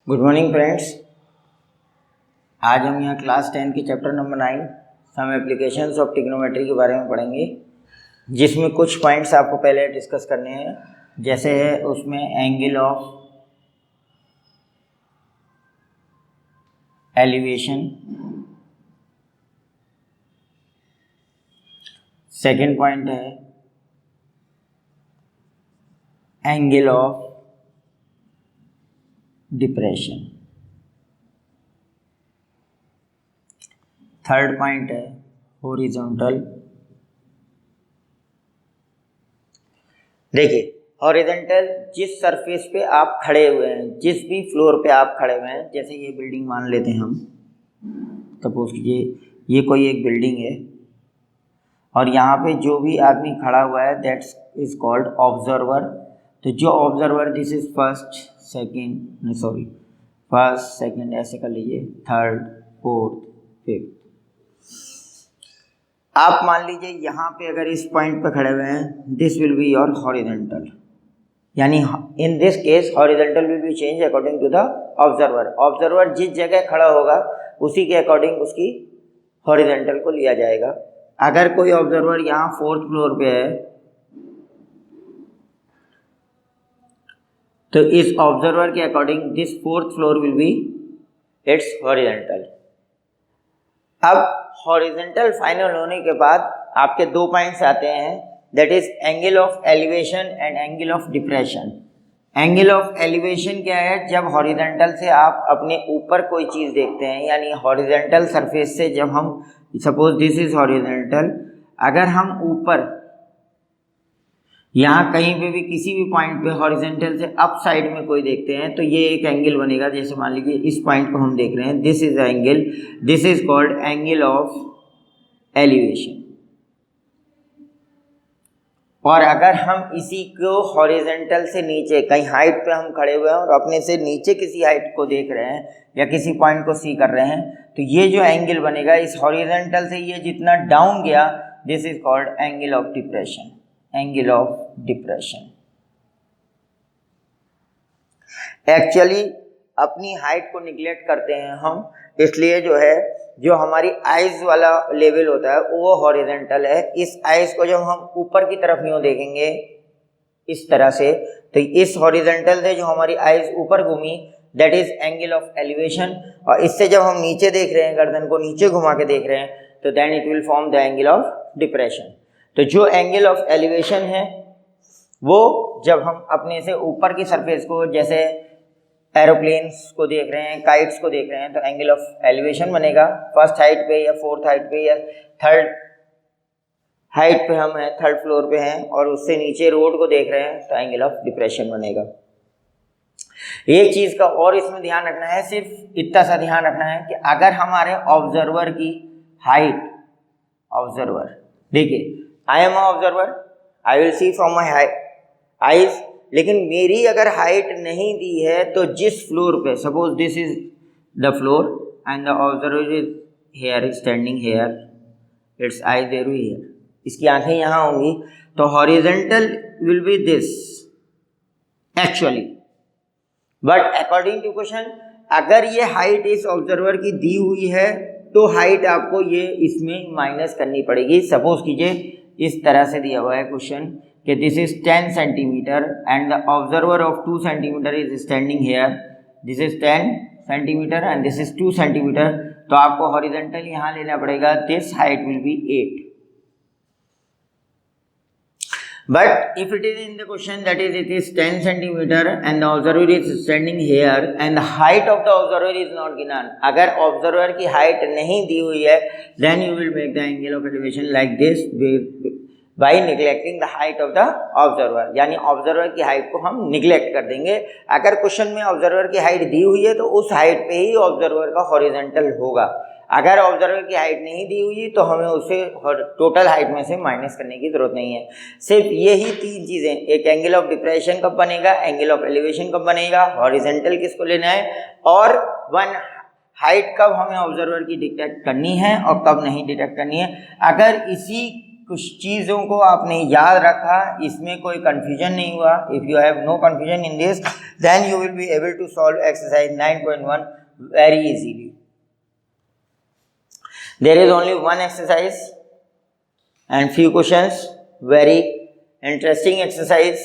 Good morning friends. आज हम यहाँ क्लास 10 की chapter number 9 some applications of trigonometry के बारे में पढ़ेंगे, जिसमें कुछ पॉइंट्स आपको पहले डिस्कस करने हैं। जैसे है उसमें angle of elevation, second point है angle of depression, third point है हॉरिजॉन्टल। देखिए, हॉरिजॉन्टल जिस सरफेस पे आप खड़े हुए हैं, जिस भी फ्लोर पे आप खड़े हुए हैं, जैसे ये बिल्डिंग मान लेते हैं हम, सपोज कीजिए ये कोई एक बिल्डिंग है और यहाँ पे जो भी आदमी खड़ा हुआ है दैट्स इज कॉल्ड ऑब्जर्वर। तो जो observer, this is first second ऐसे कर लीजिए, थर्ड, फोर्थ, फिफ्थ। आप मान लीजिए यहाँ पे अगर इस पॉइंट पे खड़े हुए हैं, this will be your horizontal, यानी in this case horizontal will be change according to the observer. Observer जिस जगह खड़ा होगा उसी के अकॉर्डिंग उसकी हॉरिजॉन्टल को लिया जाएगा। अगर कोई ऑब्जर्वर यहाँ फोर्थ फ्लोर पे है तो इस ऑब्जर्वर के according this fourth floor will be it's horizontal. अब हॉरिजॉन्टल फाइनल होने के बाद आपके दो पॉइंट्स आते हैं, that is angle of elevation and angle of depression. Angle of elevation क्या है? जब हॉरिजॉन्टल से आप अपने ऊपर कोई चीज़ देखते हैं, यानी हॉरिजॉन्टल सरफेस से जब हम, सपोज दिस इज हॉरिजॉन्टल, अगर हम ऊपर यहाँ कहीं पे भी किसी भी पॉइंट पे हॉरिजॉन्टल से अप साइड में कोई देखते हैं तो ये एक एंगल बनेगा। जैसे मान लीजिए इस पॉइंट को हम देख रहे हैं, this is angle, this is called angle of elevation. और अगर हम इसी को हॉरिजॉन्टल से नीचे कहीं हाइट पे हम खड़े हुए हैं और अपने से नीचे किसी हाइट को देख रहे हैं या किसी पॉइंट को सी कर रहे हैं, तो ये जो एंगल बनेगा इस हॉरिजॉन्टल से ये जितना डाउन गया, this is called angle of depression, angle of depression. Actually अपनी हाइट को निगलेक्ट करते हैं हम, इसलिए जो है जो हमारी आइज वाला लेवल होता है वो हॉरिजॉन्टल है। इस आइज को जब हम ऊपर की तरफ यूँ देखेंगे इस तरह से, तो इस हॉरिजॉन्टल से जो हमारी आइज ऊपर घूमी that is angle of elevation. और इससे जब हम नीचे देख रहे हैं, गर्दन को नीचे घुमा के देख रहे हैं, तो then it will form the angle of depression. तो जो एंगल ऑफ एलिवेशन है वो जब हम अपने से ऊपर की सरफेस को, जैसे एरोप्लेन्स को देख रहे हैं, काइट्स को देख रहे हैं, तो एंगल ऑफ एलिवेशन बनेगा। फर्स्ट हाइट पे या फोर्थ हाइट पे या थर्ड हाइट पे हम हैं, थर्ड फ्लोर पे हैं और उससे नीचे रोड को देख रहे हैं, तो एंगल ऑफ डिप्रेशन बनेगा। एक चीज़ का और इसमें ध्यान रखना है, सिर्फ इतना सा ध्यान रखना है कि अगर हमारे ऑब्जर्वर की हाइट, ऑब्जर्वर देखिए I am observer, I will see from my eyes, लेकिन मेरी अगर हाइट नहीं दी है तो जिस फ्लोर पे, suppose this is the floor and the observer is here, standing here, its eyes there here, इसकी आंखें यहाँ होंगी, तो horizontal will be this actually, but according to question अगर ये हाइट इस ऑब्जर्वर की दी हुई है तो हाइट आपको ये इसमें माइनस करनी पड़ेगी। सपोज कीजिए इस तरह से दिया हुआ है क्वेश्चन कि this is 10 centimetre and the observer of 2 centimetre is standing here, this is 10 centimetre and this is 2 centimetre, तो आपको हॉरिजॉन्टल यहाँ लेना पड़ेगा, this height will be 8। But if it is in the question that is it is 10 centimeter and the observer is standing here and the height of the observer is not given, अगर observer की height नहीं दी हुई है, then you will make the angle of elevation like this by neglecting the height of the observer, यानी observer की height को हम neglect कर देंगे। अगर क्वेश्चन में observer की height दी हुई है तो उस height पे ही observer का horizontal होगा। अगर ऑब्जर्वर की हाइट नहीं दी हुई तो हमें उसे टोटल हाइट में से माइनस करने की जरूरत नहीं है। सिर्फ यही तीन चीज़ें, एक एंगल ऑफ डिप्रेशन कब बनेगा, एंगल ऑफ एलिवेशन कब बनेगा, हॉरिजॉन्टल किसको लेना है, और वन हाइट कब हमें ऑब्जर्वर की डिटेक्ट करनी है और कब नहीं डिटेक्ट करनी है। अगर इसी कुछ चीज़ों को आपने याद रखा, इसमें कोई कंफ्यूजन नहीं हुआ, if you have no confusion in this then you will be able to solve exercise 9.1 very easily. There is only one exercise and few questions, very interesting exercise.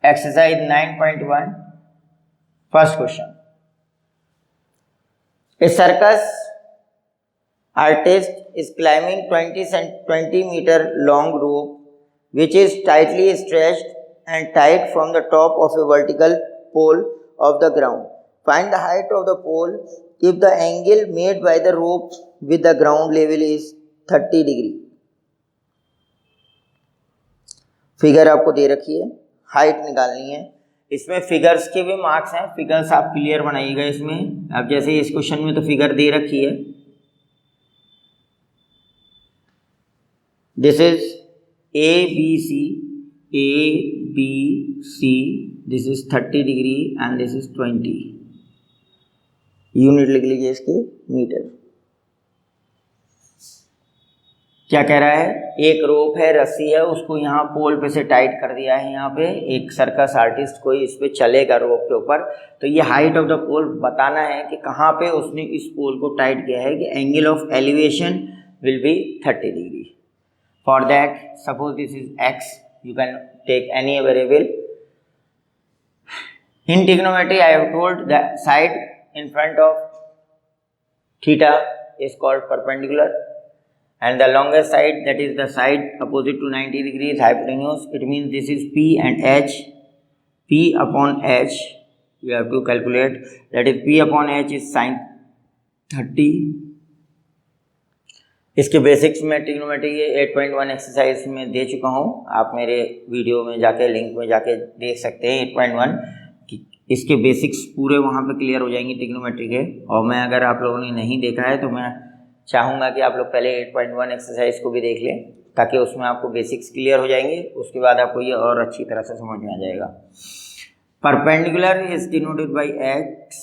Exercise 9.1. First question. A circus artist is climbing 20 meter long rope which is tightly stretched and tied from the top of a vertical pole of the ground. Find the height of the pole if the angle made by the rope with the ground level is 30 degree. Figure आपको दे रखी है, height निकालनी है. इसमें figures के भी marks हैं, figures आप क्लियर बनाइएगा इसमें. अब जैसे इस क्वेश्चन में तो फिगर दे रखी है, this is A B C, this is 30 degree and this is 20. Unit लिख लीजिए इसके मीटर. क्या कह रहा है, एक रोप है, रस्सी है, उसको यहाँ पोल पे से टाइट कर दिया है. यहाँ पे एक सर्कस आर्टिस्ट कोई इस पे चलेगा रोप के ऊपर, तो ये हाइट ऑफ द पोल बताना है कि कहाँ पे उसने इस पोल को टाइट किया है कि angle of elevation will be 30 degree. For that suppose this is x, you can take any variable. In trigonometry I have told the side in front of theta is called perpendicular and the longest side, that is the side opposite to 90 degrees, hypotenuse. It means this is P and H. P upon H you have to calculate, that is P upon H is sin 30. इसके basics में trigonometry के 8.1 exercise में दे चुका हूँ, आप मेरे video में जाके लिंक में जाके देख सकते हैं. 8.1 इसके बेसिक्स पूरे वहाँ पे क्लियर हो जाएंगे ट्रिग्नोमेट्री के. और मैं अगर आप लोगों ने नहीं देखा है तो मैं चाहूँगा कि आप लोग पहले 8.1 एक्सरसाइज को भी देख लें, ताकि उसमें आपको बेसिक्स क्लियर हो जाएंगे. उसके बाद आपको ये और अच्छी तरह से समझ में आ जाएगा. Perpendicular is denoted by x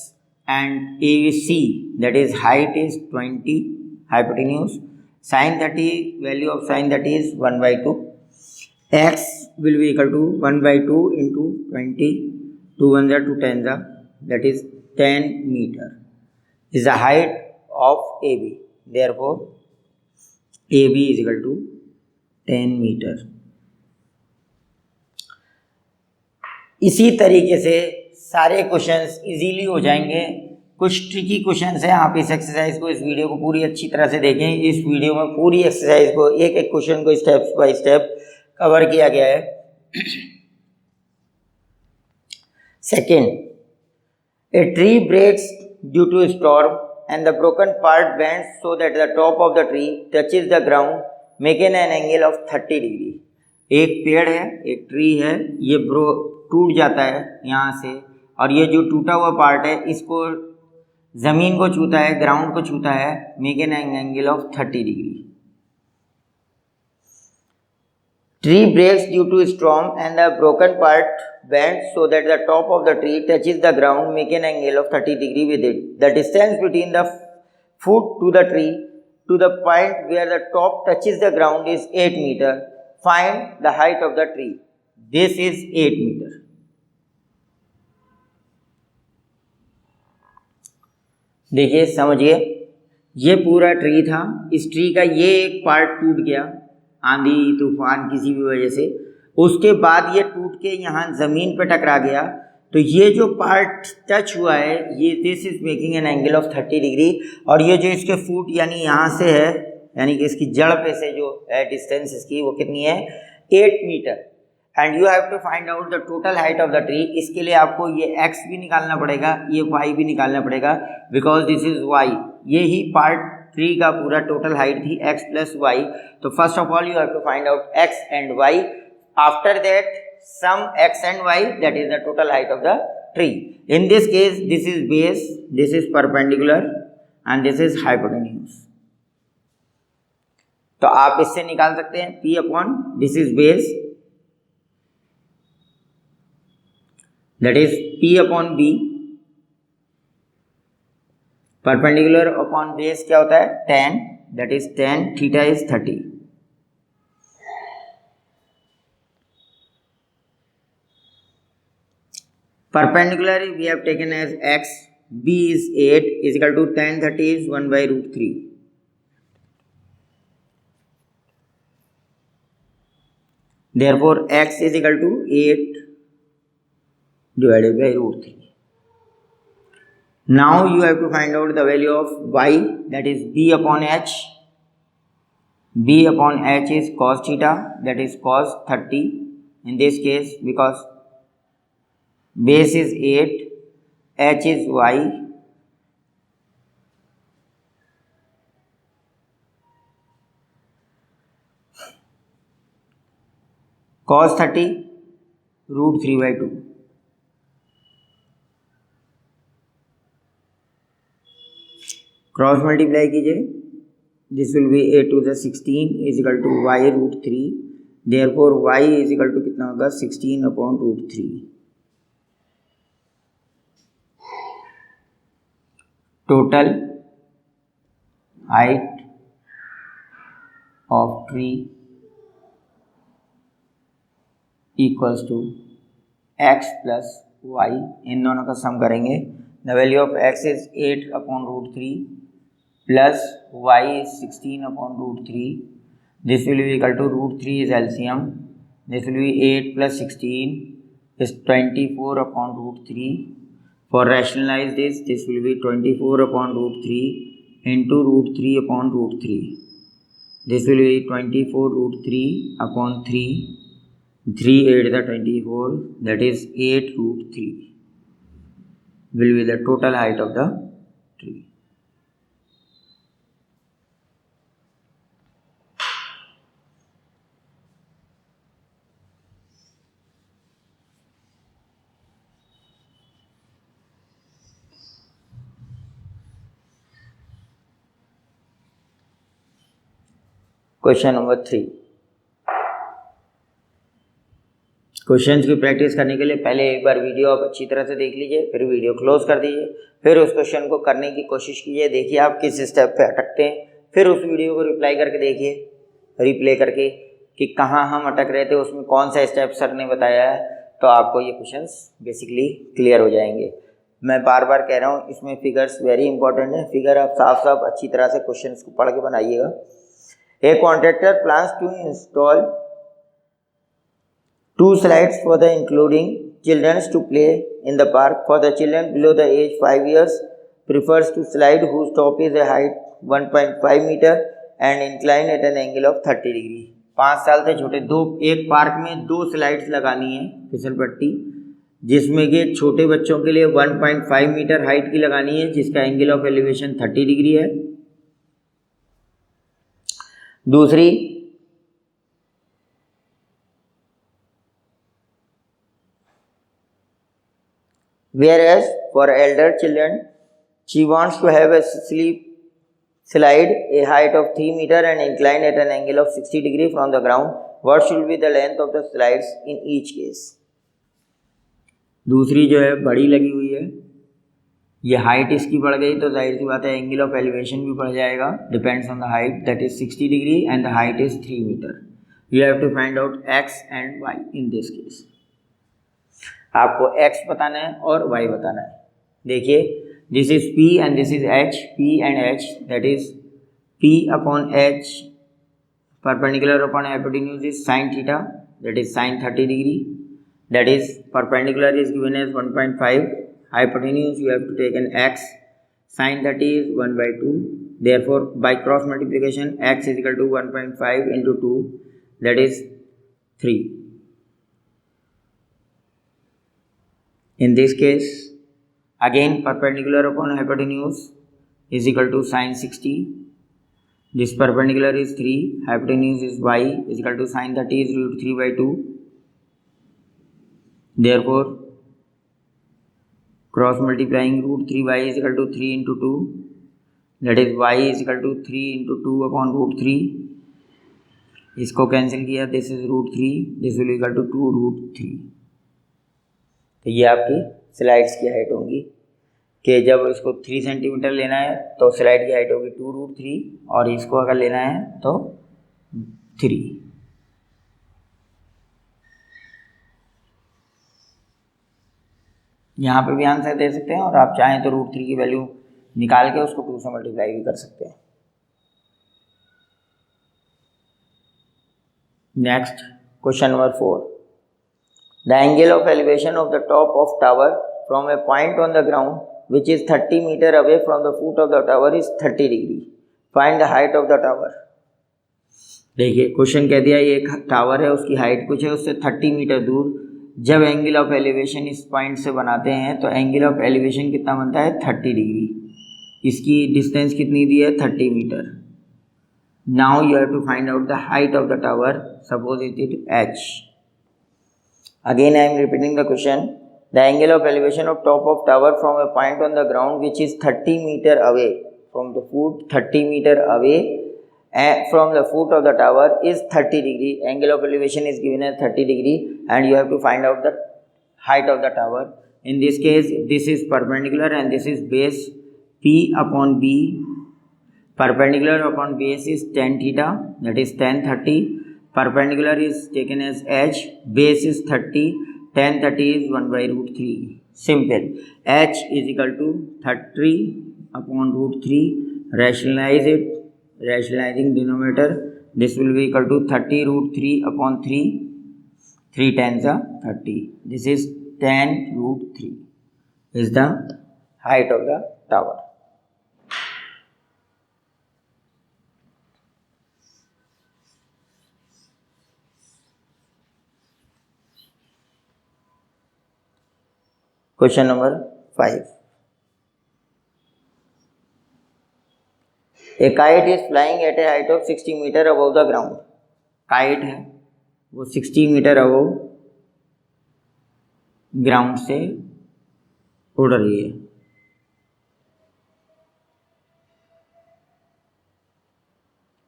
and A C, that is height is 20, hypotenuse sin 30, value of sin 30 is 1/2. x will be equal to 1/2 into 20, 2 1 2 10, that is 10 meter is the height of AB. Therefore AB is equal to 10 meter. इसी तरीके से सारे questions easily हो जाएंगे. कुछ tricky questions हैं, आप इस एक्सरसाइज को, इस वीडियो को पूरी अच्छी तरह से देखें. इस वीडियो में पूरी एक्सरसाइज को, एक एक क्वेश्चन को स्टेप बाय स्टेप कवर किया गया है. Second, a tree breaks due to a storm and the broken part bends so that the top of the tree touches the ground, making an angle of 30 degree. एक पेड़ है, एक tree है, ये टूट जाता है यहाँ से, और ये जो टूटा हुआ पार्ट है इसको ज़मीन को छूता है, ग्राउंड को छूता है, making an angle of 30 degree. Tree breaks due to storm and the broken part bends so that the top of the tree touches the ground, making an angle of 30 degree with it. The distance between the foot to the tree to the point where the top touches the ground is 8 meter. Find the height of the tree. This is 8 meter. देखिए, समझिए, ये पूरा tree था, इस tree का ये एक part टूट गया आंधी तूफान किसी भी वजह से, उसके बाद ये टूट के यहाँ ज़मीन पर टकरा गया. तो ये जो पार्ट टच हुआ है, ये this is making an angle of 30 degree. और ये जो इसके फुट यानी यहाँ से है, यानी कि इसकी जड़ पे से जो है डिस्टेंस इसकी, वो कितनी है, 8 metre. And you have to find out the total height of the tree. इसके लिए आपको ये x भी निकालना पड़ेगा, ये y भी निकालना पड़ेगा, बिकॉज दिस इज y. ये ही पार्ट ट्री का पूरा टोटल हाइट थी, x प्लस y. तो first of all you have to find out x and y. After that sum x and y, that is the total height of the tree. In this case, this is base, this is perpendicular and this is hypotenuse. तो आप इससे निकाल सकते हैं P upon this is base, that is P upon B. Perpendicular upon base क्या होता है, 10. that is tan theta is 30. Perpendicular we have taken as x, b is 8 is equal to tan 30 is 1 by root 3. Therefore x is equal to 8 divided by root 3. Now you have to find out the value of y, that is b upon h. B upon h is cos theta, that is cos 30 in this case, because base is 8, h is y, cos 30 root 3 by 2. Cross multiply कीजिए, this will be 8 to the 16 is equal to y root 3. Therefore y is equal to कितना होगा 16 upon root 3. Total height of tree equals to x plus y. इन दोनों का sum करेंगे. The value of x is 8 upon root 3 plus y is 16 upon root 3. This will be equal to root 3 is LCM. This will be 8 plus 16 is 24 upon root 3. For rationalize this will be 24 upon root 3 into root 3 upon root 3. This will be 24 root 3 upon 3. 3 8 the 24, that is 8 root 3 will be the total height of the tree. Question number 3. Questions की practice करने के लिए पहले एक बार video आप अच्छी तरह से देख लीजिए, फिर वीडियो क्लोज कर दीजिए, फिर उस क्वेश्चन को करने की कोशिश कीजिए. देखिए आप किस स्टेप पे अटकते हैं, फिर उस वीडियो को रिप्लाई करके देखिए, रिप्ले करके कि कहाँ हम अटक रहे थे, उसमें कौन सा स्टेप सर ने बताया है, तो आपको ये क्वेश्चंस बेसिकली क्लियर हो जाएंगे. मैं बार बार कह रहा हूँ, इसमें फिगर्स वेरी इंपॉर्टेंट है. फिगर आप साफ साफ अच्छी तरह से क्वेश्चन को पढ़ के बनाइएगा. A contractor plans to install 2 slides for the including children to play in the park. For the children below the age 5 years, prefers to slide whose top is a height 1.5 meter and incline at an angle of 30 degree. 5 साल से छोटे एक park में 2 slides लगानी है फिसल पट्टी, जिसमें कि छोटे बच्चों के लिए 1.5 मीटर हाइट की लगानी है, जिसका एंगल ऑफ एलिवेशन 30 डिग्री है. दूसरी, whereas for elder children she wants to have a sleep slide a height of 3 meter and incline at an angle of 60 degree from the ground. What should be the length of the slides in each case? दूसरी जो है बड़ी लगी हुई है, ये height इसकी बढ़ गई तो जाहिर सी बात है एंगल ऑफ एलिवेशन भी बढ़ जाएगा. Depends on the height, that is 60 degree and the height is 3 metre. You have to find out x and y in this case. आपको x बताना है और y बताना है. देखिए, this is p and this is h. p and h, that is p upon h perpendicular upon hypotenuse is sin theta, that is sin 30 degree. That is perpendicular is given as 1.5. hypotenuse you have to take an x. Sin 30 is 1 by 2. Therefore by cross multiplication x is equal to 1.5 into 2, that is 3. In this case again perpendicular upon hypotenuse is equal to sin 60. This perpendicular is 3, hypotenuse is y is equal to sin 30 is root 3 by 2. Therefore cross multiplying root 3y is equal to 3 into 2, that is y is equal to 3 into 2 upon root 3. इसको cancel किया, this is root 3, this will equal to 2 root 3. तो ये आपकी slides की height होंगी. कि जब इसको 3 सेंटीमीटर लेना है तो स्लाइड की हाइट होगी 2√3 और इसको अगर लेना है तो 3। यहाँ पे भी आंसर दे सकते हैं और आप चाहें तो √3 की वैल्यू निकाल के उसको 2 से मल्टीप्लाई भी कर सकते हैं। Next question number 4, the angle of elevation of the top of tower from A point on the ground which is 30 meter away from the foot of the tower is 30 degree. Find the height of the tower. देखिए question कह दिया ये एक tower है, उसकी height कुछ है, उससे 30 मीटर दूर जब एंगल ऑफ एलिवेशन इस पॉइंट से बनाते हैं तो एंगल ऑफ एलिवेशन कितना बनता है 30 डिग्री। इसकी डिस्टेंस कितनी दी है 30 metre. Now you have to find out the height of the tower, suppose it is h। Again I am repeating the question, the angle of elevation of top of tower from a point on the ground which is 30 meter away from the foot, 30 meter away from the foot of the tower is 30 degree. Angle of elevation is given as 30 degree and you have to find out the height of the tower. In this case this is perpendicular and this is base P upon B. Perpendicular upon base is tan theta, that is tan 30. Perpendicular is taken as h, base is 30, tan 30 is 1 by √3. Simple. H is equal to 30 upon √3. Rationalize it. Rationalizing denominator. This will be equal to 30 √3 upon 3. 3 tens are 30. This is tan √3. Is the height of the tower. Question number 5. A kite is flying at a height of 60 meter above the ground. Kite है वो 60 metre above ground से उड़ रही है।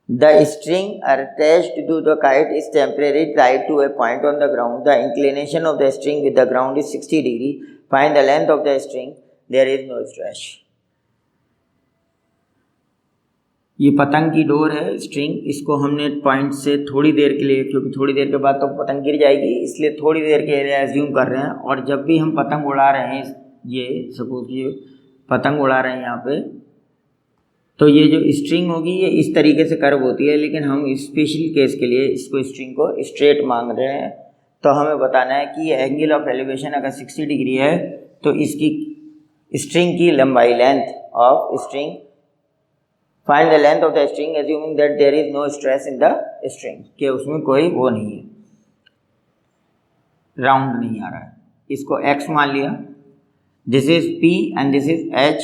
The string attached to the kite is temporarily tied to a point on the ground. The inclination of the string with the ground is 60 degree. Find the length of the string. There is no stretch. ये पतंग की door है string, इसको हमने point से थोड़ी देर के लिए, क्योंकि थोड़ी देर के बाद तो पतंग गिर जाएगी, इसलिए थोड़ी देर के लिए एज्यूम कर रहे हैं। और जब भी हम पतंग उड़ा रहे हैं, ये सपोज ये पतंग उड़ा रहे हैं यहाँ पे, तो ये जो स्ट्रिंग होगी ये इस तरीके से कर्व होती है, लेकिन हम स्पेशल केस के लिए इसको स्ट्रिंग को स्ट्रेट मांग रहे हैं। तो हमें बताना है कि ये एंगल ऑफ एलिवेशन अगर 60 डिग्री है तो इसकी स्ट्रिंग की लंबाई, length of string, find the length of the string assuming that there is no stress in the string, कि उसमें कोई वो नहीं है, राउंड नहीं आ रहा है। इसको x मान लिया, this is p and this is h,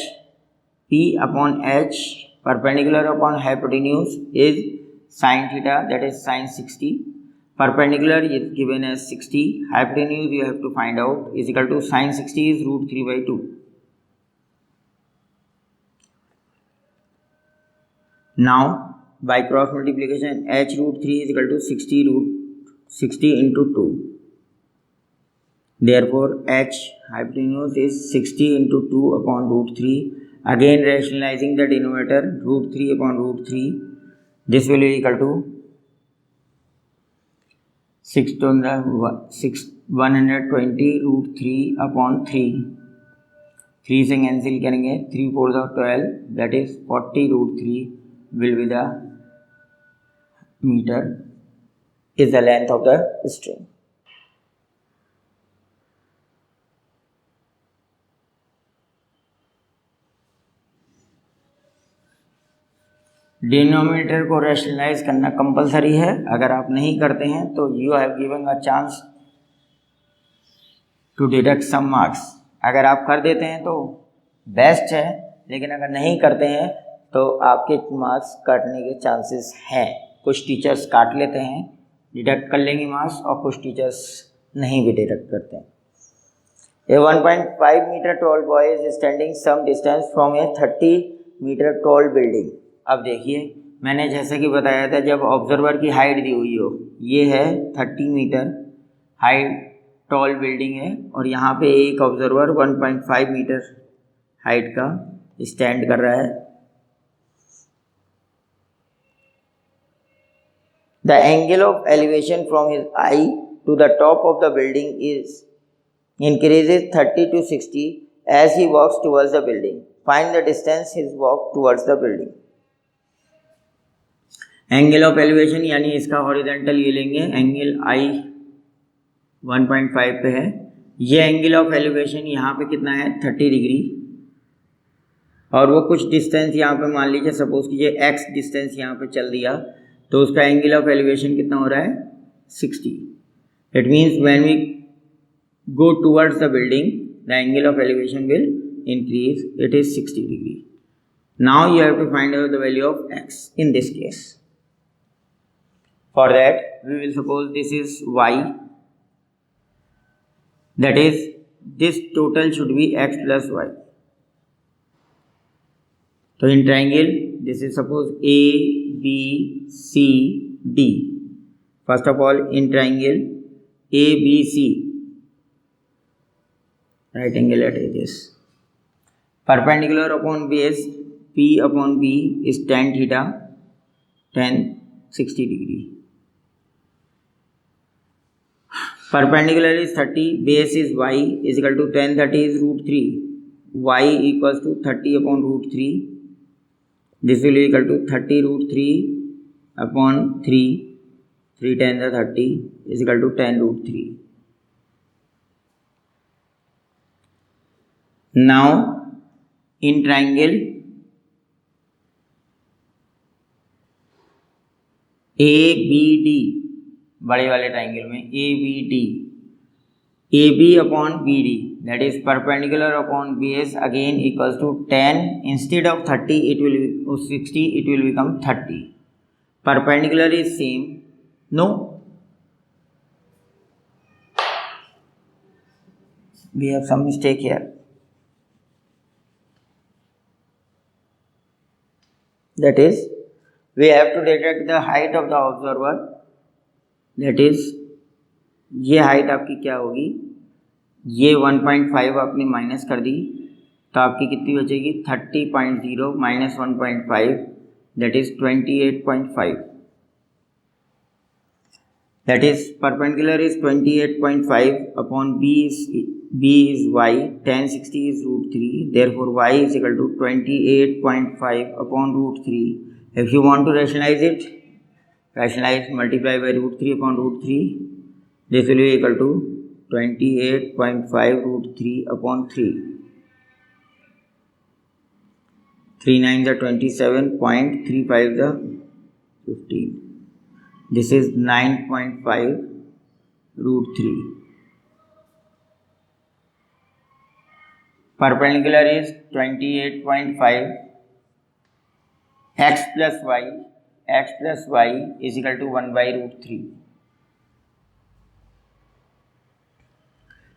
p upon h perpendicular upon hypotenuse is sin theta, that is sin 60. Perpendicular is given as 60, hypotenuse you have to find out is equal to sin 60 is √3 by 2. Now by cross multiplication h √3 is equal to 60 into 2. Therefore h hypotenuse is 60 into 2 upon √3. Again rationalizing the denominator, √3 upon √3, this will be equal to 120 √3 upon 3. 3 से cancel करेंगे, 3 4 12, that is 40 √3 will be the meter, is the length of the string. Denominator को rationalise करना compulsory है। अगर आप नहीं करते हैं तो you have given a chance to deduct some marks. अगर आप कर देते हैं तो बेस्ट है, लेकिन अगर नहीं करते हैं तो आपके मार्क्स काटने के चांसेस हैं। कुछ टीचर्स काट लेते हैं, डिडक्ट कर लेंगे मार्क्स, और कुछ टीचर्स नहीं भी डिडक्ट करते हैं। A 1.5 meter tall boy is standing some distance from a 30 meter tall building. अब देखिए मैंने जैसे कि बताया था, जब ऑब्जर्वर की हाइट दी हुई हो, ये है 30 मीटर हाइट टॉल बिल्डिंग है, और यहाँ पे एक ऑब्जर्वर 1.5 मीटर हाइट का स्टैंड कर रहा है। The angle of elevation from his eye to the top of the building is increases 30 to 60 as he walks towards the building. Find the distance his walk towards the building. Angle of elevation यानी इसका horizontal ये लेंगे, angle आई 1.5 पे है। ये angle of elevation यहाँ पे कितना है 30 डिग्री, और वो कुछ डिस्टेंस यहाँ पे मान लीजिए सपोज कीजिए x डिस्टेंस यहाँ पे चल दिया, तो उसका एंगल ऑफ एलिवेशन कितना हो रहा है 60। It means when we go towards the building, the angle of elevation will increase. It is 60 degree. Now you have to find out the value of x in this case. For that, we will suppose this is y. That is, this total should be x plus y. So in triangle, this is suppose A, B, C, D. First of all, in triangle A, B, C. Right angle at edges. Perpendicular upon base P upon B is tan theta, tan 60 degree. Perpendicular is 30, base is y is equal to tan 30 is root 3. Y equals to 30 upon root 3. This will be equal to 30 root 3 upon 3. 3 tan the 30 is equal to 10 root 3. Now in triangle ABD, बड़े वाले ट्राइंगल में ABD, AB upon BD, that is perpendicular upon base again equals to 10. Instead of 30 it will be 60, it will become 30. Perpendicular is same. No, we have some mistake here. That is, we have to detect the height of the observer. That is, ये height आपकी क्या होगी, ये 1.5 आपने minus कर दी तो आपकी कितनी बचेगी 30.0 minus 1.5, that is 28.5. That is perpendicular is 28.5. upon B is y, tan 60 is root 3, therefore y is equal to 28.5 upon root 3. If you want to rationalize it, rationalize, multiply by root 3 upon root 3, this will be equal to 28.5 root 3 upon 3. 3 9 is 27.35 is 15. This is 9.5 root 3. Perpendicular is 28.5. X plus y is equal to 1 by root 3.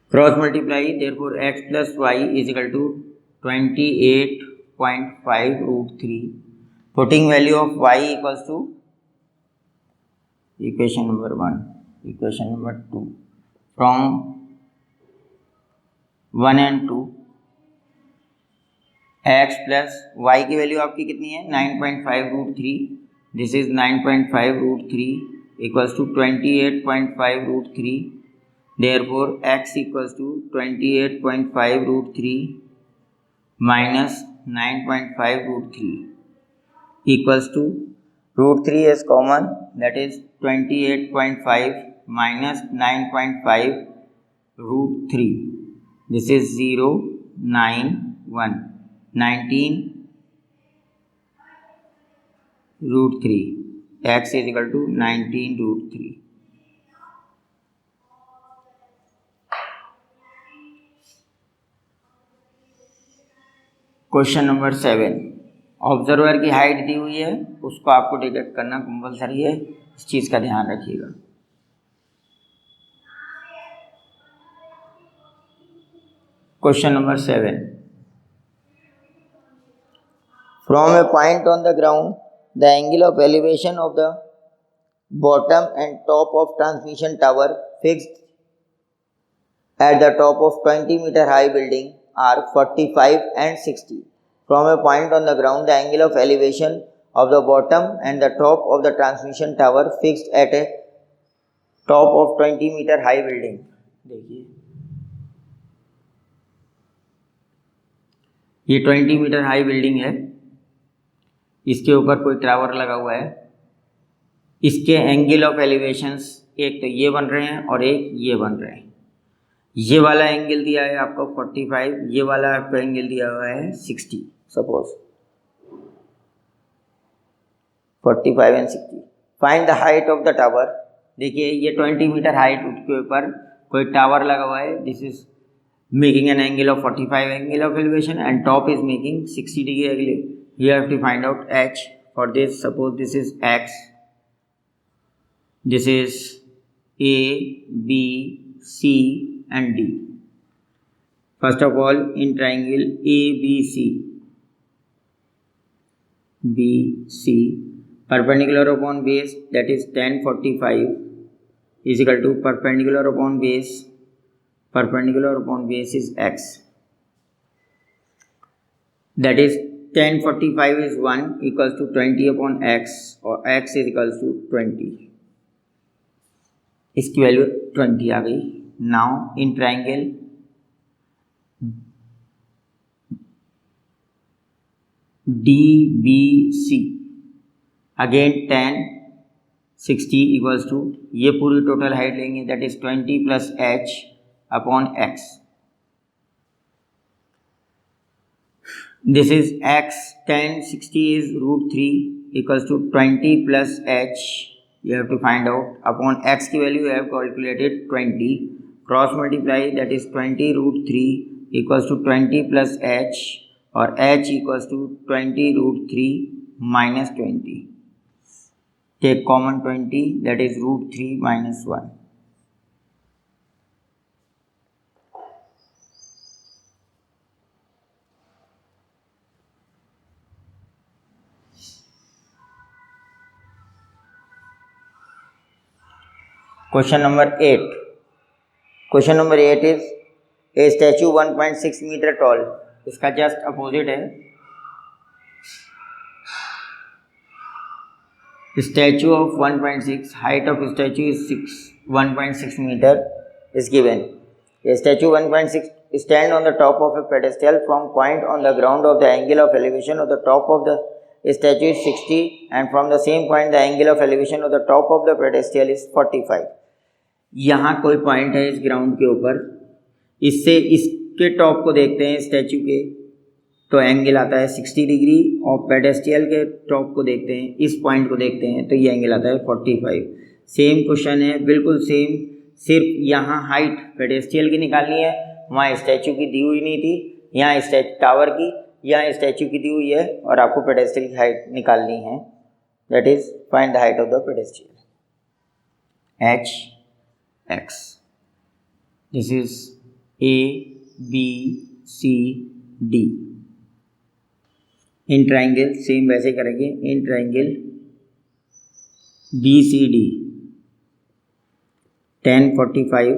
Cross multiply, therefore x plus y is equal to 28.5 root 3. Putting value of y equals to equation number 1, equation number 2. From 1 and 2, x plus y की value आपकी कितनी है 9.5 root 3. This is 9.5 root 3 equals to 28.5 root 3. Therefore x equals to 28.5 root 3 minus 9.5 root 3 equals to root 3 is common, that is 28.5 minus 9.5 root 3. This is 0, 9, 1. 19 root 3. X is equal to 19 root 3. Question number 7. Observer की height दी हुई है, उसको आपको detect करना compulsory है, इस चीज़ का ध्यान रखिएगा. Question number 7. From a point on the ground, the angle of elevation of the bottom and top of transmission tower fixed at the top of 20-meter high building are 45 and 60. From a point on the ground, the angle of elevation of the bottom and the top of the transmission tower fixed at a top of 20 meter high building. देखिए ये 20 metre high building है, इसके ऊपर कोई tower लगा हुआ है, इसके एंगल ऑफ एलिवेशंस एक तो ये बन रहे हैं और एक ये बन रहे हैं। ये वाला एंगल दिया है आपको 45, ये वाला आपको एंगल दिया हुआ है 60, suppose 45 and 60। Find the height of the tower. देखिए ये 20 मीटर हाइट के ऊपर कोई टावर लगा हुआ है, this is making an angle of 45 angle of elevation and top is making 60 degree angle. You have to find out h for this. Suppose this is x, this is A, B, C and D. First of all, in triangle ABC, BC, perpendicular upon base, that is tan 45 is equal to perpendicular upon base is x. That is tan 45 is 1 equals to 20 upon x, or x is equals to 20. इसकी value 20 आ गई। Now in triangle DBC again tan 60 equals to, ये पूरी total height लेंगे, that is 20 plus h upon x। This is x, tan 60 is √3 equals to 20 plus h. You have to find out upon x की value you have calculated 20, cross multiply, that is 20 √3 equals to 20 plus h, और h equals to 20 √3 minus 20। Take common 20, that is √3 minus 1। Question number 8. Question number 8 is a statue 1.6 meter tall. इसका just opposite है। Statue of 1.6, height of statue is 1.6 meter is given. A statue 1.6 stand on the top of a pedestal. From point on the ground of the angle of elevation of the top of the statue is 60, and from the same point the angle of elevation of the top of the pedestal is 45. यहाँ कोई point है इस ground के ऊपर, इससे इसके top को देखते हैं स्टैचू के, तो एंगल आता है 60 डिग्री, और पेडेस्टियल के टॉप को देखते हैं, इस पॉइंट को देखते हैं, तो ये एंगल आता है 45। सेम क्वेश्चन है, बिल्कुल सेम, सिर्फ यहाँ हाइट पेडेस्टियल की निकालनी है, वहाँ स्टैचू की दी हुई नहीं थी, यहाँ टावर की, यहाँ स्टैचू की दी हुई है, और आपको पेडेस्टियल की हाइट निकालनी है, that is find the height of the pedestal. h x, this is A, B, C, D। In triangle same वैसे करेंगे, इन triangle BCD tan 45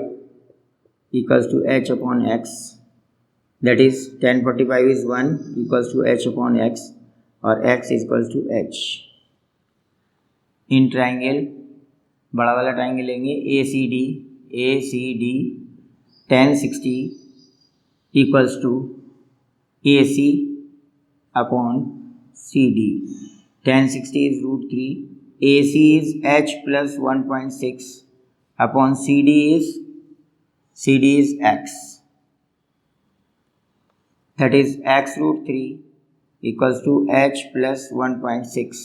equals to h upon x, that is tan 45 is 1 equals to h upon x, और x is equals to h। In triangle बड़ा वाला triangle लेंगे ACD tan 60 equals to AC upon CD। tan 60 is √3, AC is h plus 1.6 upon CD is x, that is x √3 equals to h plus 1.6।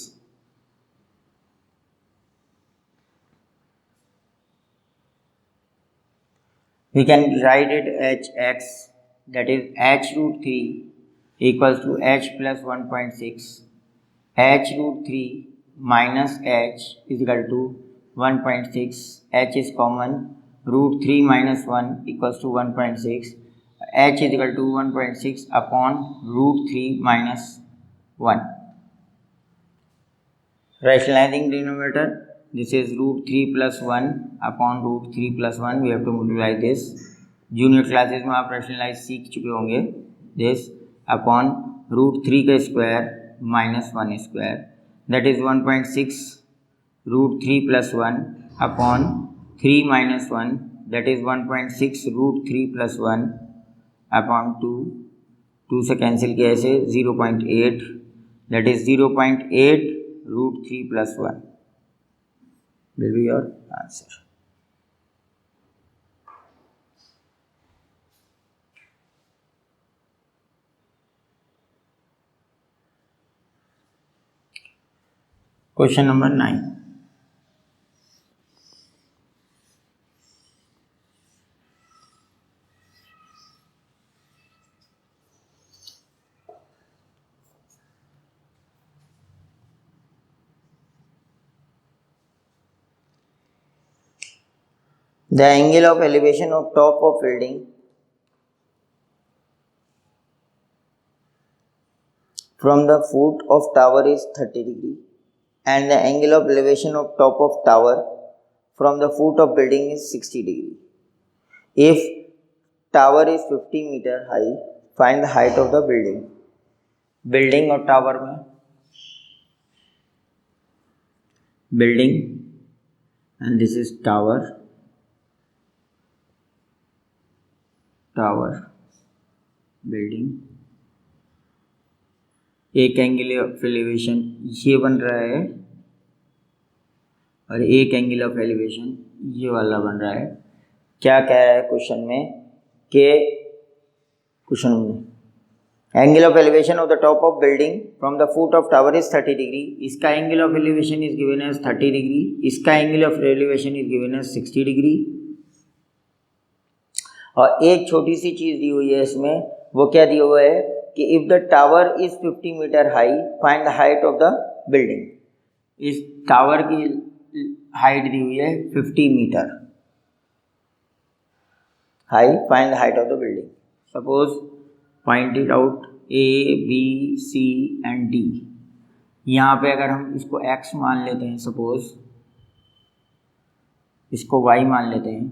We can write it hx, that is h √3 equals to h plus 1.6, h √3 minus h is equal to 1.6, h is common, √3 minus 1 equals to 1.6, h is equal to 1.6 upon √3 minus 1. Rationalizing denominator, this is √3 plus 1 upon √3 plus 1, we have to multiply this। Junior classes में आप rationalise सीख चुके होंगे। this upon root 3 का square minus 1 square, that is 1.6 root 3 plus 1 upon 3 minus 1, that is 1.6 root 3 plus 1 upon 2. 2 से cancel किया ऐसे 0.8, that is 0.8 root 3 plus 1 will be your answer. Question number 9. The angle of elevation of top of building from the foot of tower is 30 degree and the angle of elevation of top of tower from the foot of building is 60 degree. If tower is 50 meter high, find the height of the building. Building और tower में building and this is tower building. एक angle of elevation ये बन रहा है और एक angle of elevation ये वाला बन रहा है. क्या कह रहा है क्वेश्चन में कि क्वेश्चन में angle of elevation of the top of building from the foot of tower is 30 degree. इसका angle of elevation is given as 30 degree. इसका angle of elevation is given as 60 degree. और एक छोटी सी चीज़ दी हुई है इसमें, वो क्या दिया हुआ है कि if the tower is 50 metre high find the height of the building. इस टावर की हाइट दी हुई है 50 metre high, find the height of the building. Suppose find it out A, B, C and D. यहाँ पे अगर हम इसको x मान लेते हैं, सपोज इसको y मान लेते हैं,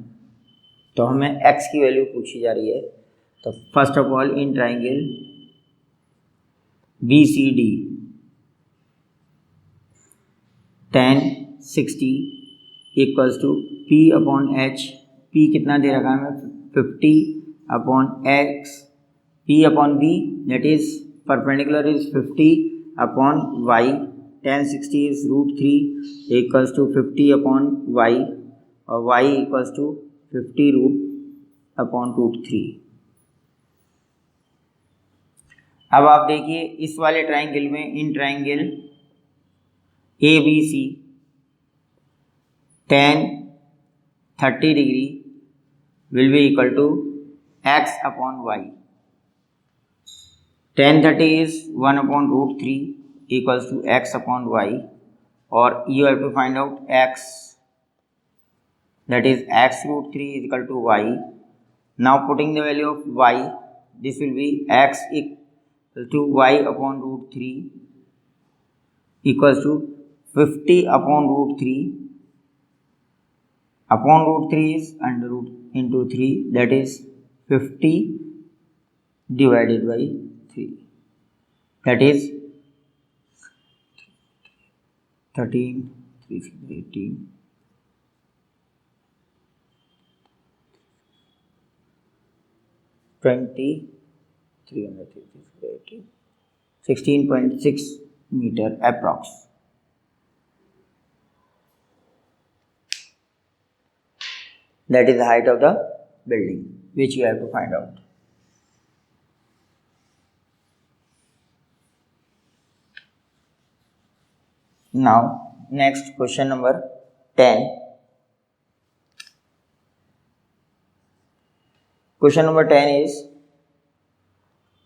तो हमें x की वैल्यू पूछी जा रही है. तो first of all in triangle BCD tan 60 equals to P upon H. P कितना दे रखा है हमें 50 upon X, P upon B that is perpendicular is 50 upon Y. tan 60 is root 3 equals to 50 upon Y और Y equals to 50 root upon root 3. अब आप देखिए इस वाले ट्राइंगल में, in triangle ABC tan 30 degree will be equal to x upon y. tan 30 is 1 upon root 3 equals to x upon y और you have to find out x, that is x root 3 is equal to y. Now putting the value of y, this will be x equal to y upon root 3 equals to 50 upon root 3 upon root 3 is under root into 3, that is 50 divided by 3, that is 13, 3, 18, 20, 330, 16.6 meter approx. That is the height of the building which you have to find out. Now next question number 10. Question number 10 is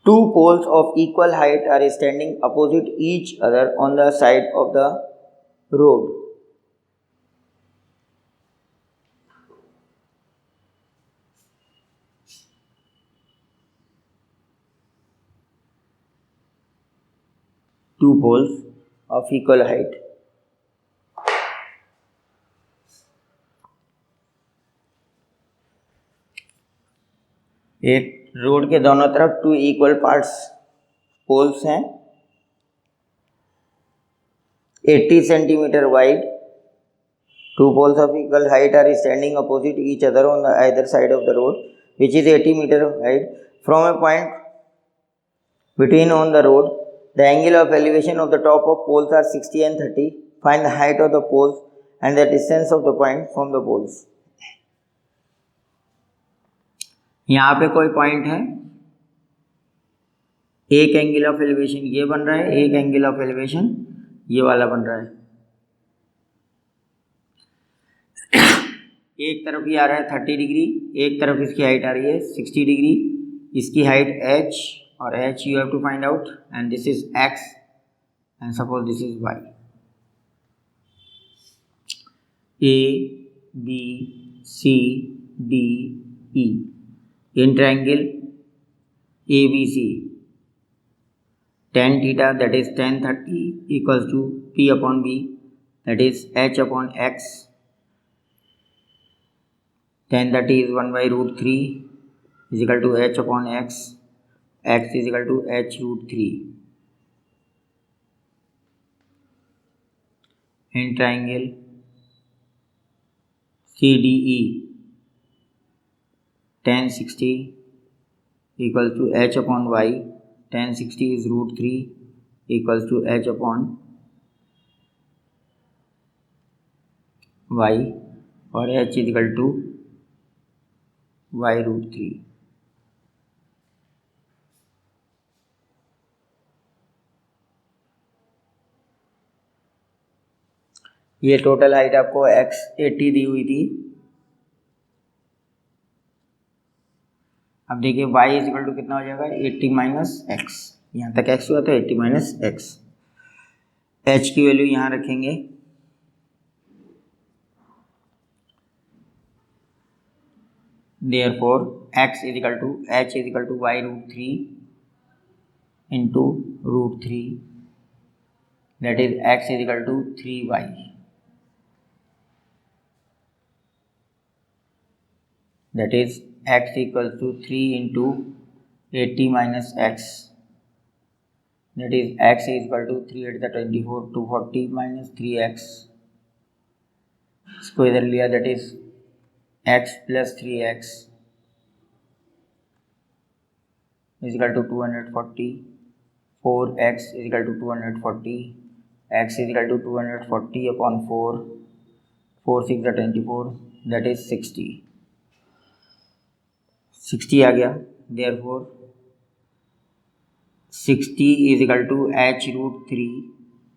two poles of equal height are standing opposite each other on the side of the road. Two poles of equal height. एक road के दोनों तरफ 2 equal parts poles हैं, 80 centimetre wide. 2 poles of equal height are standing opposite each other on the either side of the road, which is 80 meter wide. From a point between on the road, the angle of elevation of the top of poles are 60 and 30. Find the height of the poles and the distance of the point from the poles. यहाँ पे कोई point है, एक angle of elevation ये बन रहा है, एक एंगल ऑफ एलिवेशन ये वाला बन रहा है. एक तरफ ये आ रहा है 30 डिग्री, एक तरफ इसकी हाइट आ रही है 60 डिग्री. इसकी हाइट h और h you have to find out, and this is x and suppose this is y. A B C D E in triangle ABC, tan theta that is tan 30 equals to P upon B, that is h upon x. Tan 30 is 1 by root 3 is equal to h upon x. X is equal to h root 3. In triangle CDE, tan 60 equals to h upon y. Tan 60 is root 3 equals to h upon y, और h is equal to y root 3. ये total height आपको x 80 दी हुई थी. अब देखिए y is equal to कितना हो जाएगा, 80 माइनस एक्स. यहाँ तक x हुआ तो 80 माइनस एक्स. h की वैल्यू यहाँ रखेंगे, therefore x is equal to h is equal to y root 3 into root 3, that is x is equal to 3y. That is x equals to 3 into 80 minus x, that is x is equal to 3 at the 24, 240 minus 3x. इसको इधर लिया, that is x plus 3x is equal to 240. 4x is equal to 240. x is equal to 240 upon 4. 4 6 the 24, that is 60. 60 आ गया. Therefore 60 is equal to h root 3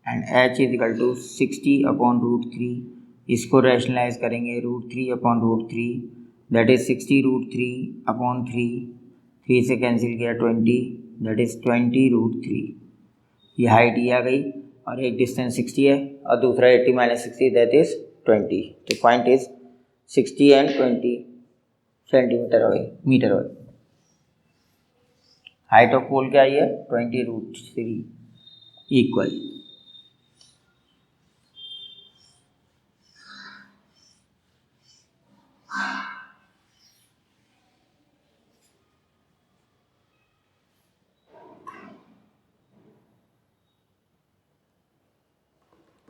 and h is equal to 60 upon root 3. इसको rationalise करेंगे, root 3 upon root 3, that is 60 root 3 upon 3 से cancel किया 20, that is 20 root 3. ये height ये आ गई, और एक डिस्टेंस 60 है और दूसरा 80 माइनस 60, दैट इज 20. तो पॉइंट इज 60 एंड 20 सेंटीमीटर हुए मीटर हुए. हाइट ऑफ पोल क्या आई है, 20 root 3 equal.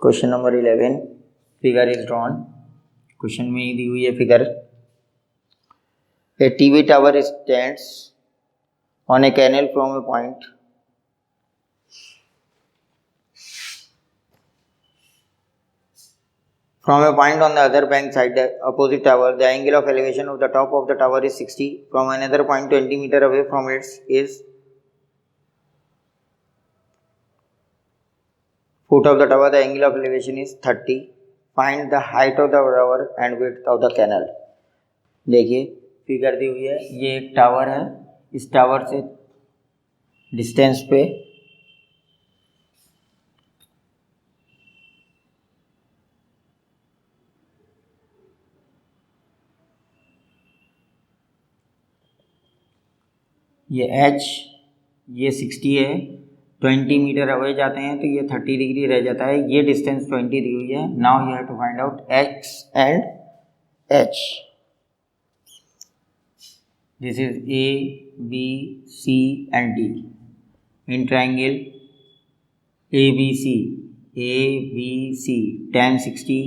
Question number 11, figure is drawn. क्वेश्चन में ही दी हुई है figure. A TV tower stands on a canal from a point on the other bank side, the opposite tower. The angle of elevation of the top of the tower is 60. From another point 20 meter away from it is foot of the tower. The angle of elevation is 30. Find the height of the tower and width of the canal. देखिए figure दी हुई है, ये एक tower है, इस tower से distance पे ये h, ये 60 है. 20 मीटर अवे जाते हैं तो ये 30 डिग्री रह जाता है. ये डिस्टेंस 20 दी हुई है. Now you have to find out x and h. This is A, B, C and D. In triangle ABC, tan 60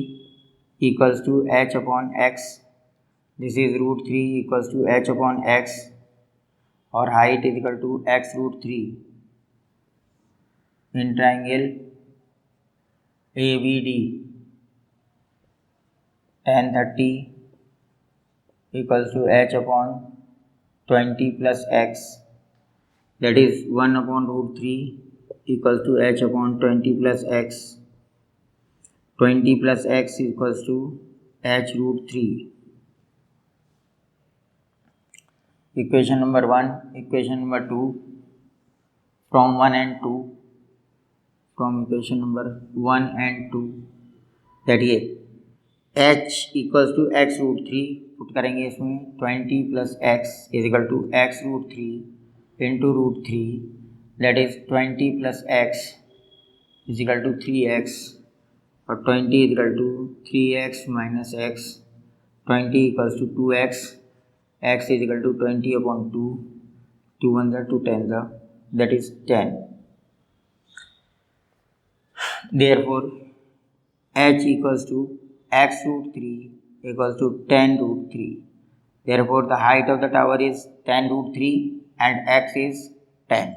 equals to h upon x. This is root 3 equals to h upon x, or height is equal to x root 3. In triangle ABD, tan 30 equals to h upon 20 plus x, that is 1 upon root 3 equals to h upon 20 plus x. 20 plus x equals to h root 3. Equation number 1, equation number 2, from 1 and 2, from equation number 1 and 2, that ये h equals to x root 3 put करेंगे इसमें 20 plus x is equal to x root 3 into root 3, that is 20 plus x is equal to 3x, और 20 is equal to 3x minus x. 20 equals to 2x, x is equal to 20 upon 2, 2 1 2 10, that is 10. Therefore h equals to x root 3 equals to 10 root 3. Therefore the height of the tower is 10 root 3 and x is 10.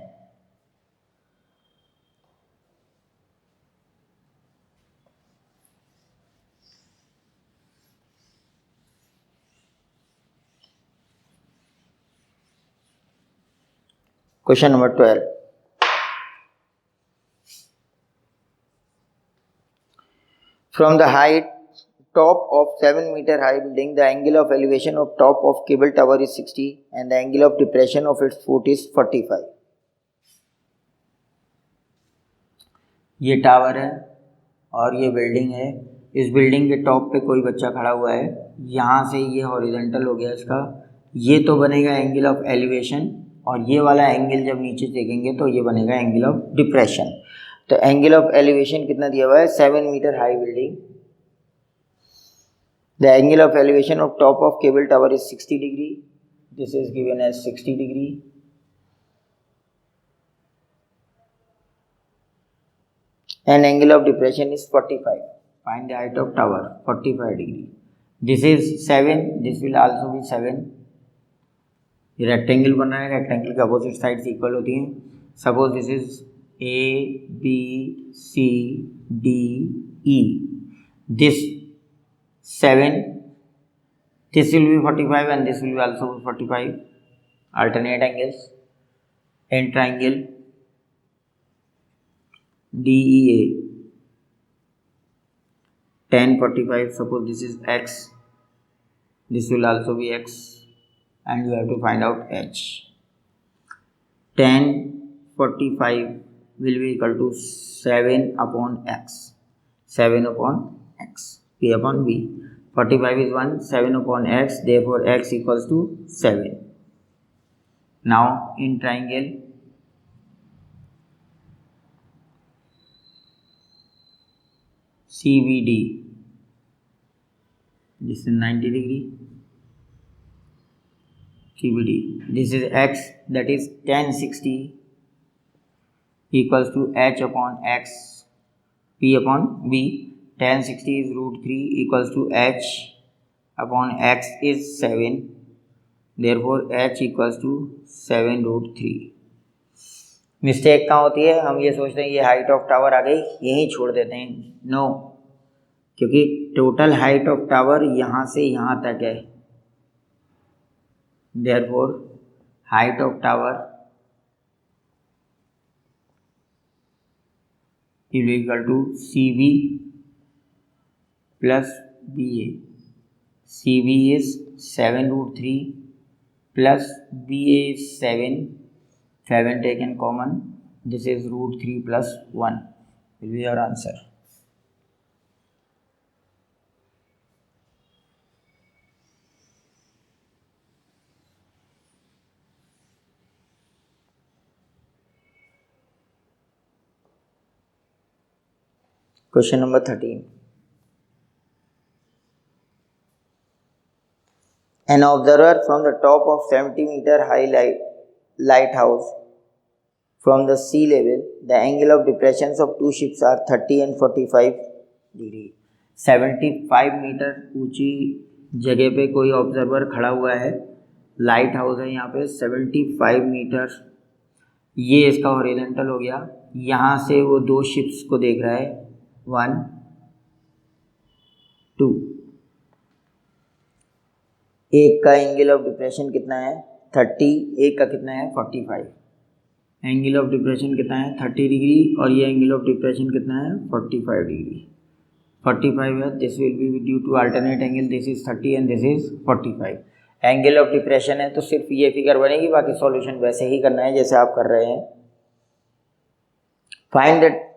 Question number 12. From the height top of 7 meter high building, the angle of elevation of top of cable tower is 60 and the angle of depression of its foot is 45. ये tower है और ये building है. इस building के top पे कोई बच्चा खड़ा हुआ है. यहाँ से ये हॉरिजॉन्टल हो गया इसका. ये तो बनेगा एंगल ऑफ एलिवेशन, और ये वाला एंगल जब नीचे देखेंगे तो ये बनेगा एंगल ऑफ डिप्रेशन. तो एंगल ऑफ एलिवेशन कितना दिया हुआ है? 7 metre high building. The angle of elevation of top of cable tower is 60 degree. This is given as 60 degree. And angle of depression is 45. Find the height of tower, 45 degree. This is 7, this will also be 7. ये rectangle बन रहा है, rectangle के opposite sides equal होती हैं. Suppose this is A, B, C, D, E. This 7, this will be 45 and this will be also 45. Alternate angles. In triangle DEA, tan 45, suppose this is x, this will also be x, and you have to find out h. Tan 45 will be equal to 7 upon x, 7 upon x, p upon b. 45 is 1, 7 upon x, therefore x equals to 7. Now in triangle CBD, this is 90 degree. CBD, this is x, that is tan 60 equals to h upon x, p upon b. Tan 60 is root 3 equals to h upon x is 7. Therefore h equals to 7 root 3. Mistake कहाँ होती है? हम ये सोचते हैं ये height of tower आ गई, यहीं छोड़ देते हैं. नो, क्योंकि टोटल हाइट ऑफ टावर यहाँ से यहाँ तक है. Therefore height of tower is equal to CB plus BA. CB is 7 root 3 plus BA is 7. 7 taken common. This is root 3 plus 1 will be your answer. Question number 13. An observer from the top of 70 meter high lighthouse from the sea level, the angle of depressions of two ships are 30 and 45 degree. 75 metre ऊंची जगह पे कोई observer खड़ा हुआ है, light house है यहाँ पे 75 मीटर, ये इसका हॉरिजॉन्टल हो गया। यहाँ से वो दो शिप्स को देख रहा है, 1 2, एक का एंगल ऑफ डिप्रेशन कितना है 30, एक का कितना है 45। एंगल ऑफ डिप्रेशन कितना है 30 डिग्री और ये एंगल ऑफ डिप्रेशन कितना है 45 डिग्री। 45 है, this will be due to alternate angle, this is 30 and this is 45। Angle of depression है तो सिर्फ ये फिगर बनेगी, बाकी सॉल्यूशन वैसे ही करना है जैसे आप कर रहे हैं। Find that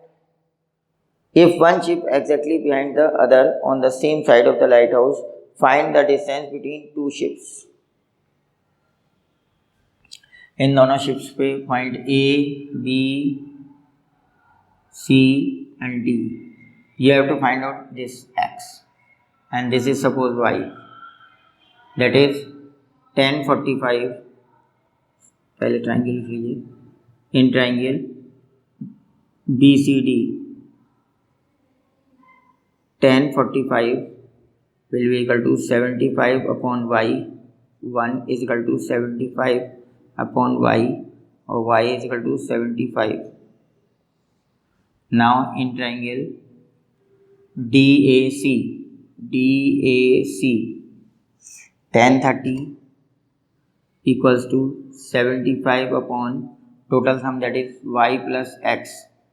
if one ship exactly behind the other on the same side of the lighthouse, find the distance between two ships. इन दोनों शिप्स पे point A, B, C and D. You have to find out this X and this is suppose Y. That is 1045. पहले triangle लिख लीजिए। इन triangle BCD 1045 will be equal to 75 upon y, 1 is equal to 75 upon y और y is equal to 75. Now in triangle DAC 1030 equals to 75 upon total sum, that is y plus x.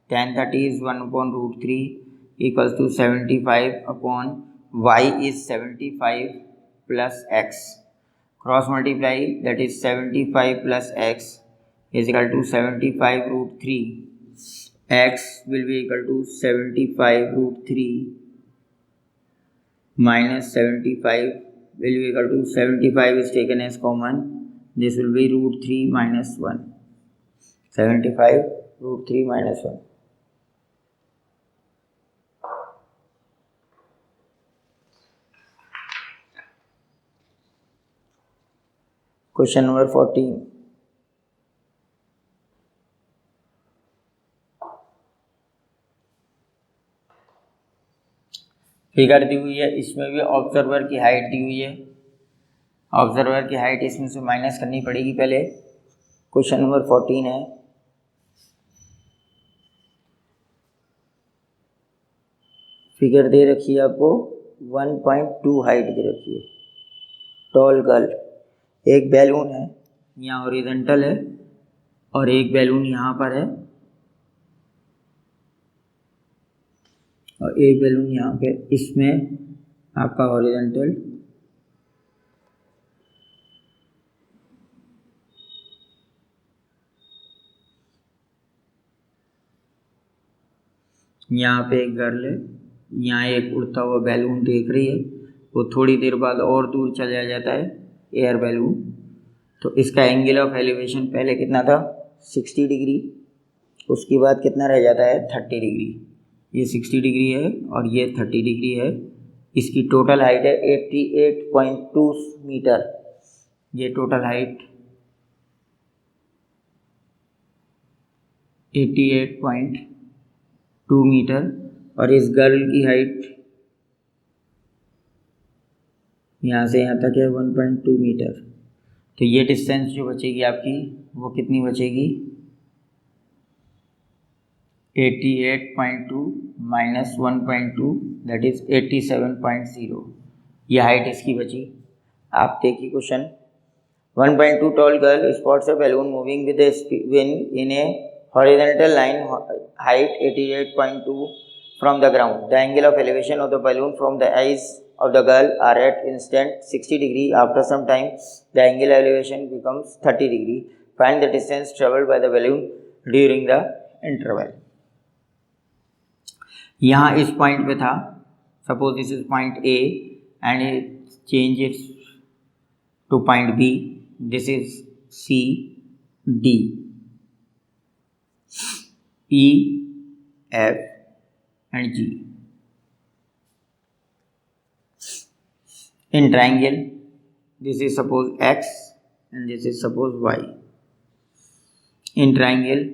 1030 is 1 upon root 3 equals to 75 upon y is 75 plus x. Cross multiply, that is 75 plus x is equal to 75 root 3. X will be equal to 75 root 3 minus 75 will be equal to 75 is taken as common. This will be root 3 minus 1. 75 root 3 minus 1. Question number 14। Figure दी हुई है, इसमें भी observer की height दी हुई है। Observer की हाइट इसमें से माइनस करनी पड़ेगी पहले। क्वेश्चन नंबर 14 है, फिगर दे रखी है आपको, 1.2 हाइट दे रखी है। टॉल गर्ल, एक बैलून है यहाँ हॉरिजॉन्टल है और एक बैलून यहाँ पर है और एक बैलून यहाँ पे, इसमें आपका हॉरिजॉन्टल यहाँ पे एक गर्ल है, यहाँ एक उड़ता हुआ बैलून देख रही है, वो थोड़ी देर बाद और दूर चला जाता है एयर बैलून। तो इसका एंगल ऑफ एलिवेशन पहले कितना था 60 डिग्री, उसके बाद कितना रह जाता है 30 डिग्री। ये 60 डिग्री है और ये 30 डिग्री है। इसकी टोटल हाइट है 88.2 मीटर। ये टोटल हाइट 88.2 मीटर और इस गर्ल की हाइट यहाँ से यहाँ तक है 1.2 मीटर। तो ये डिस्टेंस जो बचेगी आपकी वो कितनी बचेगी 88.2 माइनस 1.2 दैट इज 87.0। ये हाइट इसकी बची। आप देखिए question, 1.2 tall girl spots a balloon moving with a wind in a horizontal line, height 88.2 from the ground. The angle of elevation of the balloon from the eyes of the girl are at instant 60 degree. After some time, the angle elevation becomes 30 degree. Find the distance traveled by the balloon during the interval. यहाँ इस point पे था, suppose this is point A and it changes to point B. This is C, D, E, F and G. In triangle, this is suppose X and this is suppose Y. In triangle,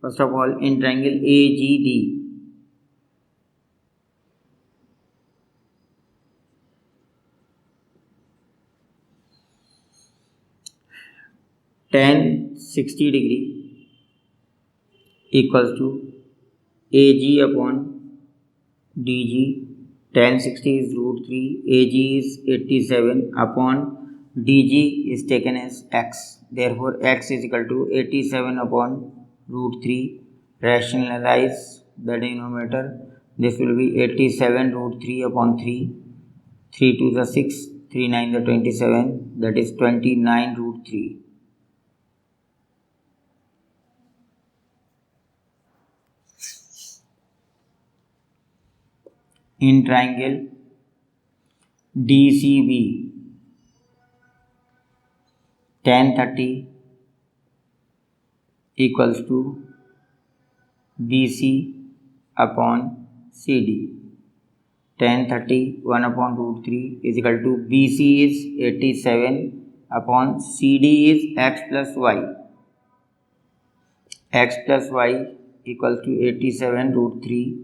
first of all, in triangle AGD, tan 60° equals to AG upon DG. Tan 60 is root 3, AG is 87 upon DG is taken as x. Therefore, x is equal to 87 upon root 3. Rationalize the denominator. This will be 87 root 3 upon 3. 3 to the 6, 3 9 the 27. That is 29 root 3. In triangle DCB, tan 30 equals to BC upon CD. Tan 30 1 upon root 3 is equal to BC is 87 upon CD is x plus y. X plus y equals to 87 root 3.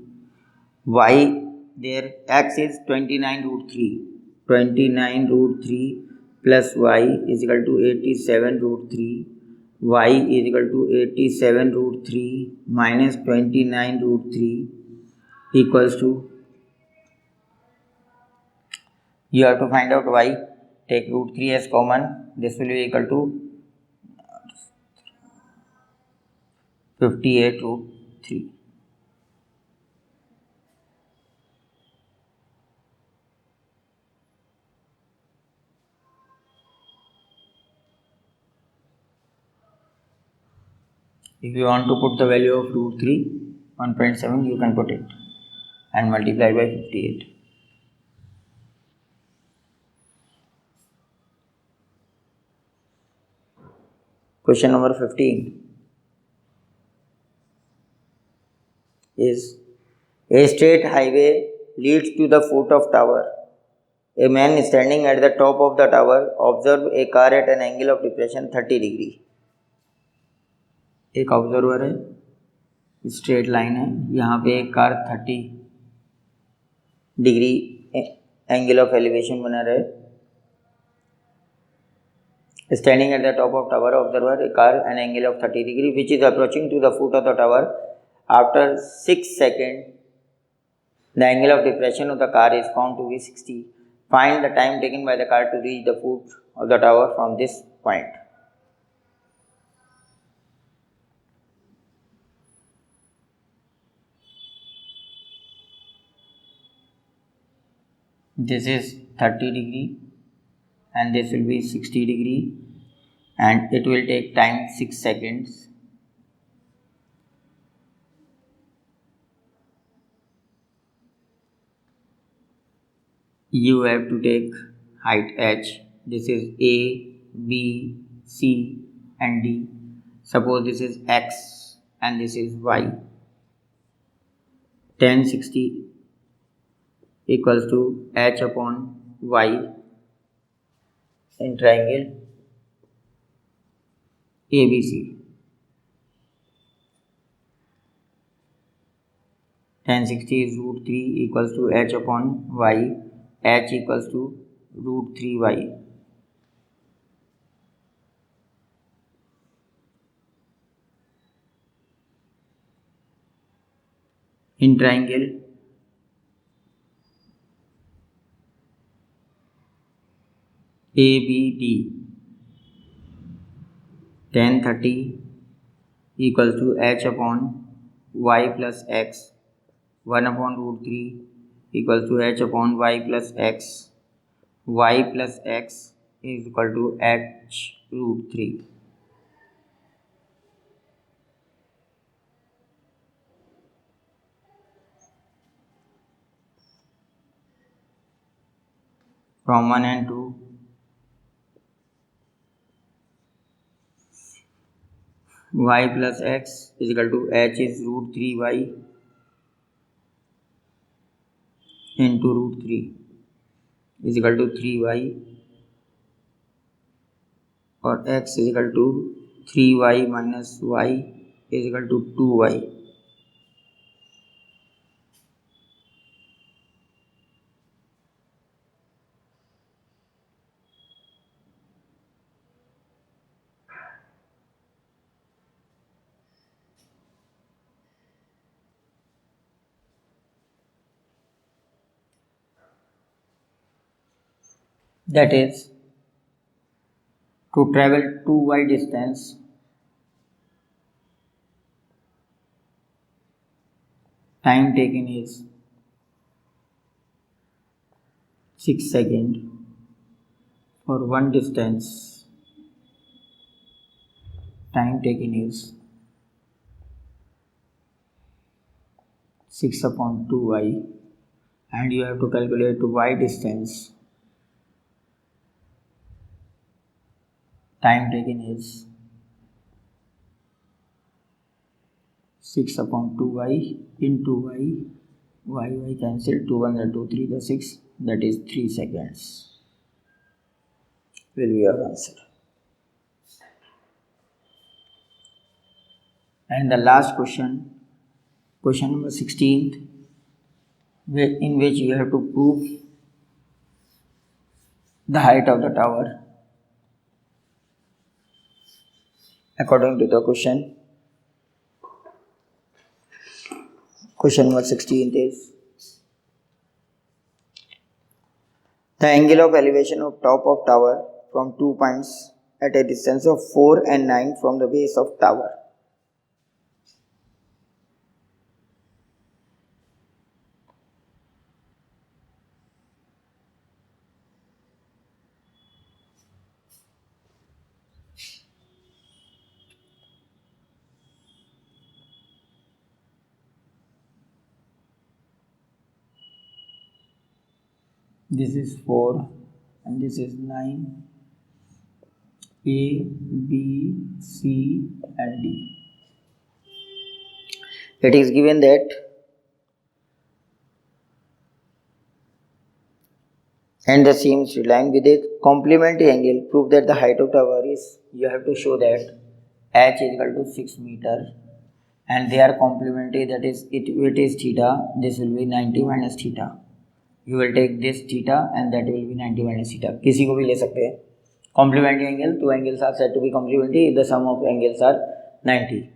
Y, there x is 29 root 3. 29 root 3 plus y is equal to 87 root 3. Y is equal to 87 root 3 minus 29 root 3 equals to, you have to find out y. Take root 3 as common. This will be equal to 58 root 3. If you want to put the value of root 3, 1.7, you can put it and multiply by 58. Question number 15 is, a straight highway leads to the foot of tower. A man standing at the top of the tower observe a car at an angle of depression 30°. एक observer है, straight line है, यहाँ पे एक car 30° angle of elevation बना रहे. Standing at the top of tower, observer a car an angle of 30° which is approaching to the foot of the tower. After 6 seconds, the angle of depression of the car is found to be 60. Find the time taken by the car to reach the foot of the tower from this point. This is 30° and this will be 60°, and it will take time 6 seconds. You have to take height h. This is A, B, C and D. Suppose this is x and this is y. Tan 60 equals to h upon y in triangle ABC. Tan 60 is root 3 equals to h upon y. H equals to root 3y. In triangle ABD, tan 30 equals to h upon y plus x. 1 upon root 3 equals to h upon y plus x. Y plus x is equal to h root 3. From 1 and 2, y plus x is equal to h is root 3y into root 3 is equal to 3y, or x is equal to 3y minus y is equal to 2y. That is, to travel 2y distance, time taken is 6 seconds. For one distance, time taken is 6 upon 2y, and you have to calculate y distance. Time taken is 6 upon 2y into y cancel, 2 1 the 2 3 the 6, that is 3 seconds will be your answer. And the last question, question number 16th, in which you have to prove the height of the tower according to the question. Question number 16th is, the angle of elevation of top of tower from 2 points at a distance of 4 and 9 from the base of tower. This is 4 and this is 9. A, B, C and D. It is given that and the same straight line with a complementary angle prove that the height of tower is, you have to show that h is equal to 6 meter and they are complementary, that is it is theta, this will be 90 minus theta. You will take this theta and that will be 90 minus theta. किसी को भी ले सकते हैं. Complementary angle, two angles are said to be complementary if the sum of angles are 90.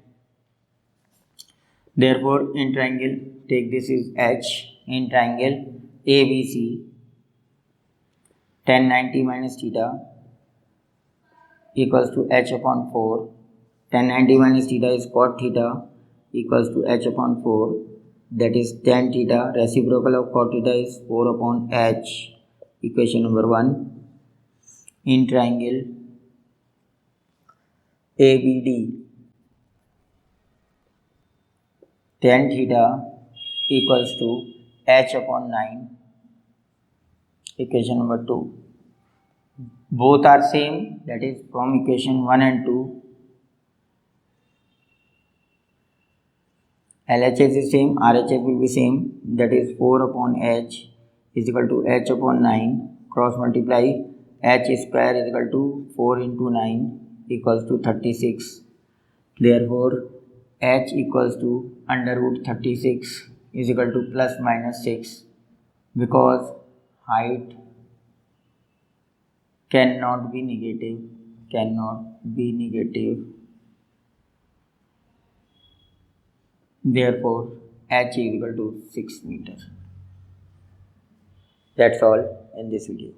Therefore, in triangle, take this is H. In triangle ABC, tan 90 minus theta equals to H upon 4. Tan 90 minus theta is cot theta equals to H upon 4. That is tan theta, reciprocal of cot theta is 4 upon H. Equation number 1. In triangle ABD, tan theta equals to H upon 9. Equation number 2. Both are same, that is from equation 1 and 2. LHS is same, RHS will be same, that is 4 upon H is equal to H upon 9. Cross multiply, H square is equal to 4 into 9 equals to 36. Therefore, H equals to under root 36 is equal to plus minus 6, because height cannot be negative. Therefore, H is equal to 6 meters. That's all in this video.